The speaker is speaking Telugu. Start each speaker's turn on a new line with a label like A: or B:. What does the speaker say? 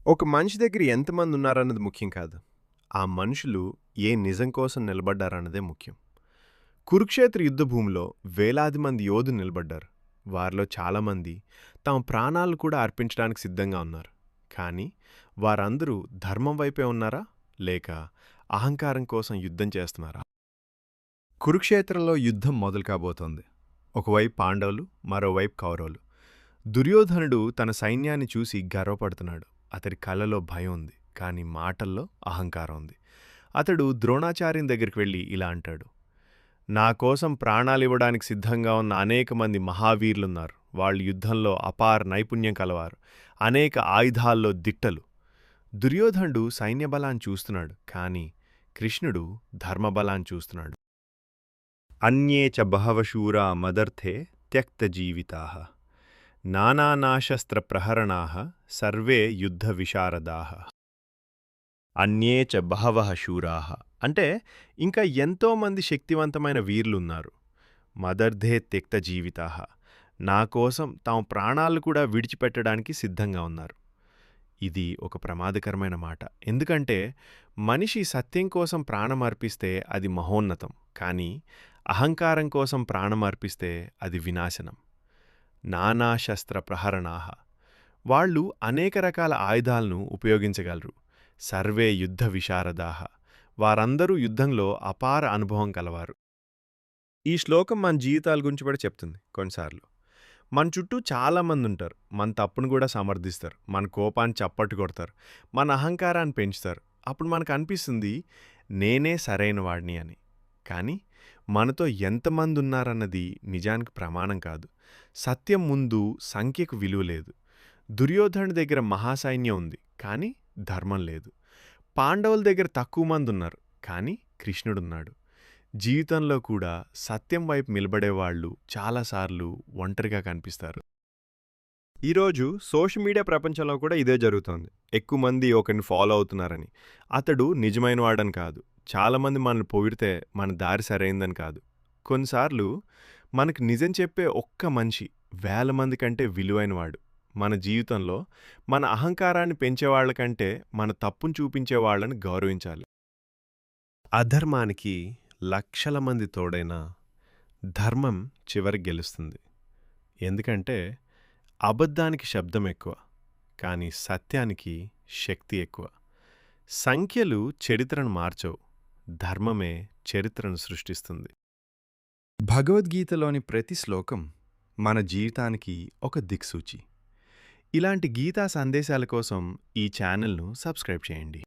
A: ఒక మనిషి దగ్గర ఎంతమంది ఉన్నారన్నది ముఖ్యం కాదు. ఆ మనుషులు ఏ నిజం కోసం నిలబడ్డారన్నదే ముఖ్యం. కురుక్షేత్ర యుద్ధ భూమిలో వేలాది మంది యోధులు నిలబడ్డారు. వారిలో చాలామంది తమ ప్రాణాలు కూడా అర్పించడానికి సిద్ధంగా ఉన్నారు. కానీ వారందరూ ధర్మం వైపే ఉన్నారా? లేక అహంకారం కోసం యుద్ధం చేస్తున్నారా? కురుక్షేత్రంలో యుద్ధం మొదలు కాబోతోంది. ఒకవైపు పాండవులు, మరోవైపు కౌరవులు. దుర్యోధనుడు తన సైన్యాన్ని చూసి గర్వపడుతున్నాడు. అతడి కళ్ళలో భయం ఉంది, కానీ మాటల్లో అహంకారం ఉంది. అతడు ద్రోణాచార్యుని దగ్గరికి వెళ్ళి ఇలా అంటాడు: నా కోసం ప్రాణాలివ్వడానికి సిద్ధంగా ఉన్న అనేక మంది మహావీరులున్నారు. వాళ్ళు యుద్ధంలో అపార నైపుణ్యం కలవారు, అనేక ఆయుధాల్లో దిట్టలు. దుర్యోధనుడు సైన్యబలాన్ని చూస్తున్నాడు, కానీ కృష్ణుడు ధర్మబలాన్ని చూస్తున్నాడు. అన్యే చ బహవశూరా మదర్థే త్యక్తజీవితాః నానానాశస్త్రప్రహరణాః సర్వే యుద్ధవిశారదాః. అన్యే చ బహవః శూరాః అంటే ఇంకా ఎంతోమంది శక్తివంతమైన వీరులున్నారు. మదర్థే త్యక్తజీవితాః నా కోసం తమ ప్రాణాలు కూడా విడిచిపెట్టడానికి సిద్ధంగా ఉన్నారు. ఇది ఒక ప్రమాదకరమైన మాట. ఎందుకంటే మనిషి సత్యం కోసం ప్రాణం అర్పిస్తే అది మహోన్నతం, కానీ అహంకారం కోసం ప్రాణం అర్పిస్తే అది వినాశనం. నానాశస్త్ర ప్రహరణాః వాళ్ళు అనేక రకాల ఆయుధాలను ఉపయోగించగలరు. సర్వే యుద్ధ విశారదాః వారందరూ యుద్ధంలో అపార అనుభవం కలవారు. ఈ శ్లోకం మన జీవితాల గురించి కూడా చెప్తుంది. కొన్నిసార్లు మన చుట్టూ చాలామంది ఉంటారు. మన తప్పును కూడా సమర్థిస్తారు, మన కోపాన్ని చప్పట్టు కొడతారు, మన అహంకారాన్ని పెంచుతారు. అప్పుడు మనకు అనిపిస్తుంది నేనే సరైన వాడిని అని. కానీ మనతో ఎంతమంది ఉన్నారన్నది నిజానికి ప్రమాణం కాదు. సత్యం ముందు సంఖ్యకు విలువ లేదు. దుర్యోధనుడి దగ్గర మహాసైన్యం ఉంది, కానీ ధర్మం లేదు. పాండవుల దగ్గర తక్కువ మంది ఉన్నారు, కానీ కృష్ణుడున్నాడు. జీవితంలో కూడా సత్యం వైపు నిలబడేవాళ్లు చాలాసార్లు ఒంటరిగా కనిపిస్తారు. ఈరోజు సోషల్ మీడియా ప్రపంచంలో కూడా ఇదే జరుగుతోంది. ఎక్కువ మంది ఒకరిని ఫాలో అవుతున్నారని. అతడు నిజమైన వాడని కాదు. చాలామంది మనల్ని పొగిడితే మన దారి సరైందని కాదు. కొన్నిసార్లు మనకు నిజం చెప్పే ఒక్క మనిషి వేల మంది కంటే విలువైనవాడు. మన జీవితంలో మన అహంకారాన్ని పెంచేవాళ్ల కంటే మన తప్పును చూపించేవాళ్లను గౌరవించాలి. అధర్మానికి లక్షల మంది తోడైనా ధర్మం చివరికి గెలుస్తుంది. ఎందుకంటే అబద్ధానికి శబ్దం ఎక్కువ, కానీ సత్యానికి శక్తి ఎక్కువ. సంఖ్యలు చరిత్రను మార్చవు, ధర్మమే చరిత్రను సృష్టిస్తుంది. భగవద్గీతలోని ప్రతి శ్లోకం మన జీవితానికి ఒక దిక్సూచి. ఇలాంటి గీతా సందేశాల కోసం ఈ ఛానల్ను సబ్స్క్రైబ్ చేయండి.